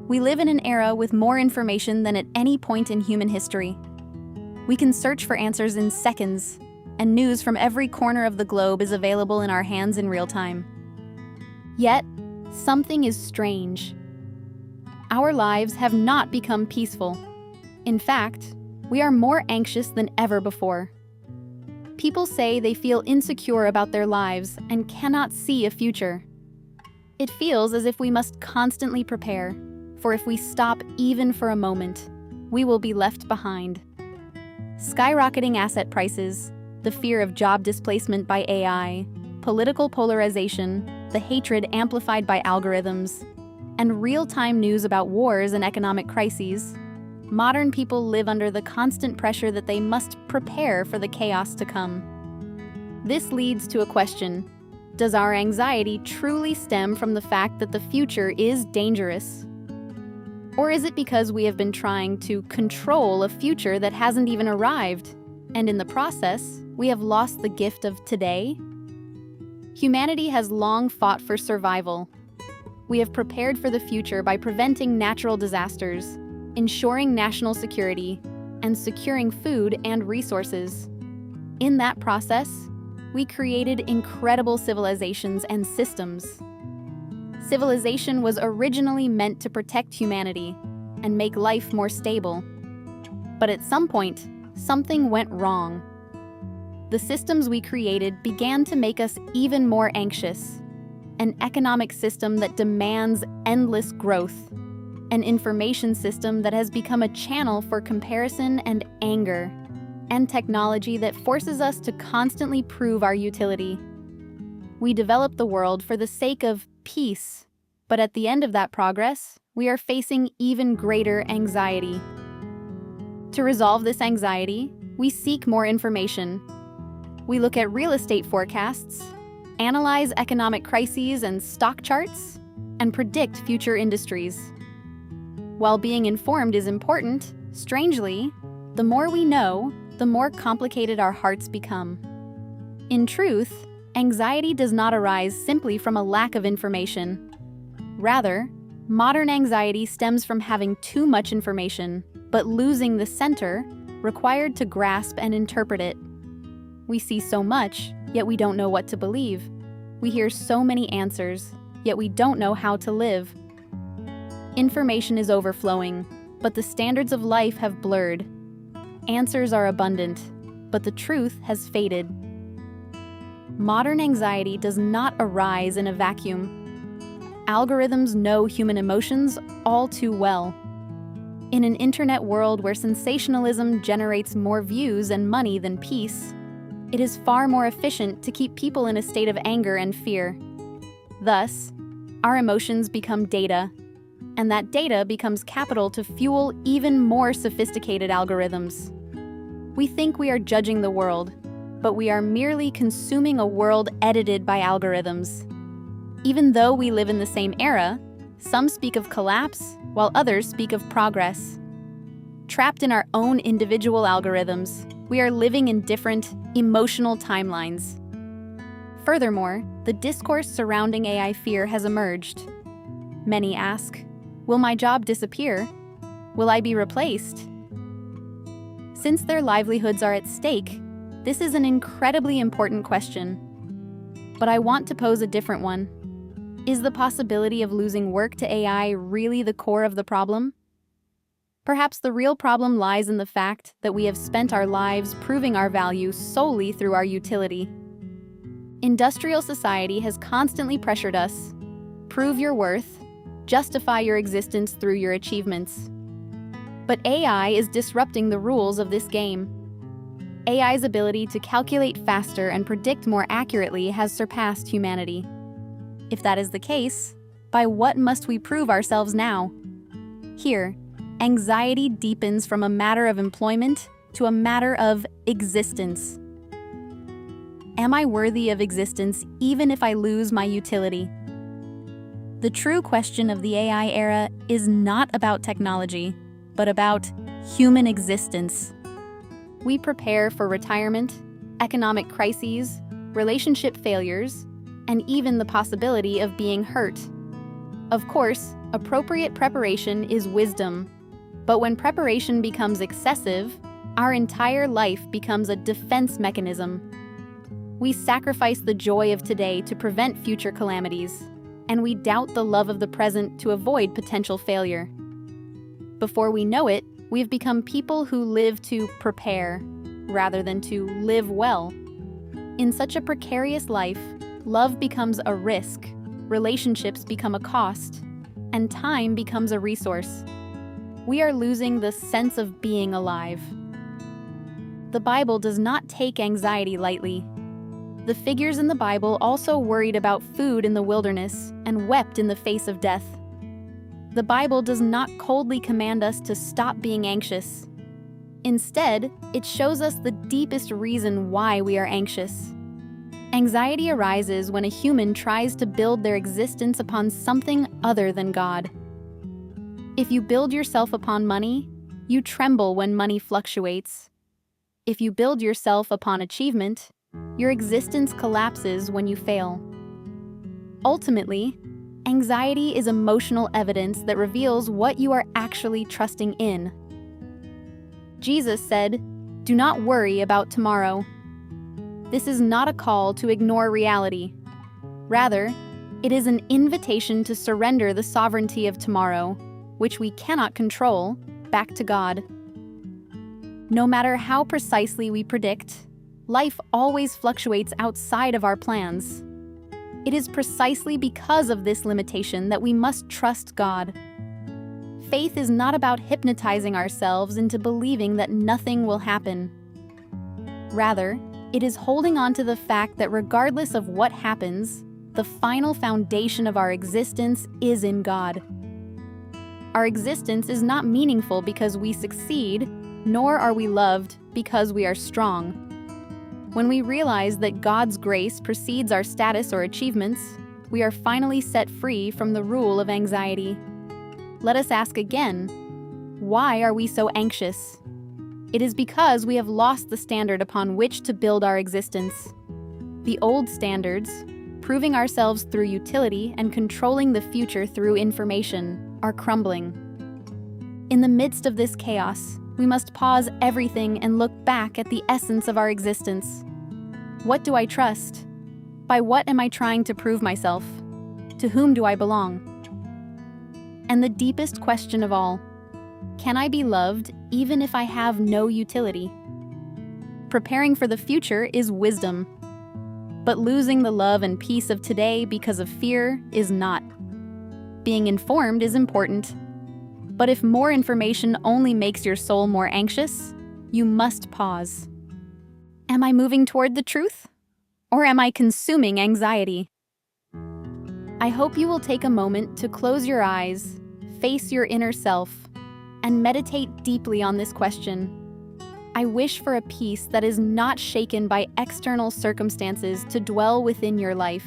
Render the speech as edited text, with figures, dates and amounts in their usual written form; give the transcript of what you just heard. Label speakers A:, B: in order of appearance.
A: We live in an era with more information than at any point in human history. We can search for answers in seconds, and news from every corner of the globe is available in our hands in real time. Yet, something is strange. Our lives have not become peaceful. In fact, we are more anxious than ever before. People say they feel insecure about their lives and cannot see a future. It feels as if we must constantly prepare, for if we stop even for a moment, we will be left behind. Skyrocketing asset prices, the fear of job displacement by AI, political polarization, the hatred amplified by algorithms, and real-time news about wars and economic crises, modern people live under the constant pressure that they must prepare for the chaos to come. This leads to a question: does our anxiety truly stem from the fact that the future is dangerous? Or is it because we have been trying to control a future that hasn't even arrived, and in the process, we have lost the gift of today? Humanity has long fought for survival. We have prepared for the future by preventing natural disasters, ensuring national security, and securing food and resources. In that process, we created incredible civilizations and systems. Civilization was originally meant to protect humanity and make life more stable. But at some point, something went wrong. The systems we created began to make us even more anxious. An economic system that demands endless growth. An information system that has become a channel for comparison and anger. And technology that forces us to constantly prove our utility. We developed the world for the sake of peace, but at the end of that progress, we are facing even greater anxiety. To resolve this anxiety, we seek more information. We look at real estate forecasts, analyze economic crises and stock charts, and predict future industries. While being informed is important, strangely, the more we know, the more complicated our hearts become. In truth, anxiety does not arise simply from a lack of information. Rather, modern anxiety stems from having too much information, but losing the center required to grasp and interpret it. We see so much, yet we don't know what to believe. We hear so many answers, yet we don't know how to live. Information is overflowing, but the standards of life have blurred. Answers are abundant, but the truth has faded. Modern anxiety does not arise in a vacuum. Algorithms know human emotions all too well. In an internet world where sensationalism generates more views and money than peace, it is far more efficient to keep people in a state of anger and fear. Thus, our emotions become data, and that data becomes capital to fuel even more sophisticated algorithms. We think we are judging the world, but we are merely consuming a world edited by algorithms. Even though we live in the same era, some speak of collapse, while others speak of progress. Trapped in our own individual algorithms, we are living in different, emotional timelines. Furthermore, the discourse surrounding AI fear has emerged. Many ask, will my job disappear? Will I be replaced? Since their livelihoods are at stake, this is an incredibly important question. But I want to pose a different one. Is the possibility of losing work to AI really the core of the problem? Perhaps the real problem lies in the fact that we have spent our lives proving our value solely through our utility. Industrial society has constantly pressured us. Prove your worth, justify your existence through your achievements. But AI is disrupting the rules of this game. AI's ability to calculate faster and predict more accurately has surpassed humanity. If that is the case, by what must we prove ourselves now? Here, anxiety deepens from a matter of employment to a matter of existence. Am I worthy of existence even if I lose my utility? The true question of the AI era is not about technology, but about human existence. We prepare for retirement, economic crises, relationship failures, and even the possibility of being hurt. Of course, appropriate preparation is wisdom. But when preparation becomes excessive, our entire life becomes a defense mechanism. We sacrifice the joy of today to prevent future calamities, and we doubt the love of the present to avoid potential failure. Before we know it, we've become people who live to prepare rather than to live well. In such a precarious life, love becomes a risk, relationships become a cost, and time becomes a resource. We are losing the sense of being alive. The Bible does not take anxiety lightly. The figures in the Bible also worried about food in the wilderness and wept in the face of death. The Bible does not coldly command us to stop being anxious. Instead, it shows us the deepest reason why we are anxious. Anxiety arises when a human tries to build their existence upon something other than God. If you build yourself upon money, you tremble when money fluctuates. If you build yourself upon achievement, your existence collapses when you fail. Ultimately, anxiety is emotional evidence that reveals what you are actually trusting in. Jesus said, "Do not worry about tomorrow." This is not a call to ignore reality. Rather, it is an invitation to surrender the sovereignty of tomorrow, which we cannot control, back to God. No matter how precisely we predict, life always fluctuates outside of our plans. It is precisely because of this limitation that we must trust God. Faith is not about hypnotizing ourselves into believing that nothing will happen. Rather, it is holding on to the fact that regardless of what happens, the final foundation of our existence is in God. Our existence is not meaningful because we succeed, nor are we loved because we are strong. When we realize that God's grace precedes our status or achievements, we are finally set free from the rule of anxiety. Let us ask again, why are we so anxious? It is because we have lost the standard upon which to build our existence. The old standards, proving ourselves through utility and controlling the future through information, are crumbling. In the midst of this chaos, we must pause everything and look back at the essence of our existence. What do I trust? By what am I trying to prove myself? To whom do I belong? And the deepest question of all, can I be loved even if I have no utility? Preparing for the future is wisdom, but losing the love and peace of today because of fear is not. Being informed is important, but if more information only makes your soul more anxious, you must pause. Am I moving toward the truth? Or am I consuming anxiety? I hope you will take a moment to close your eyes, face your inner self, and meditate deeply on this question. I wish for a peace that is not shaken by external circumstances to dwell within your life.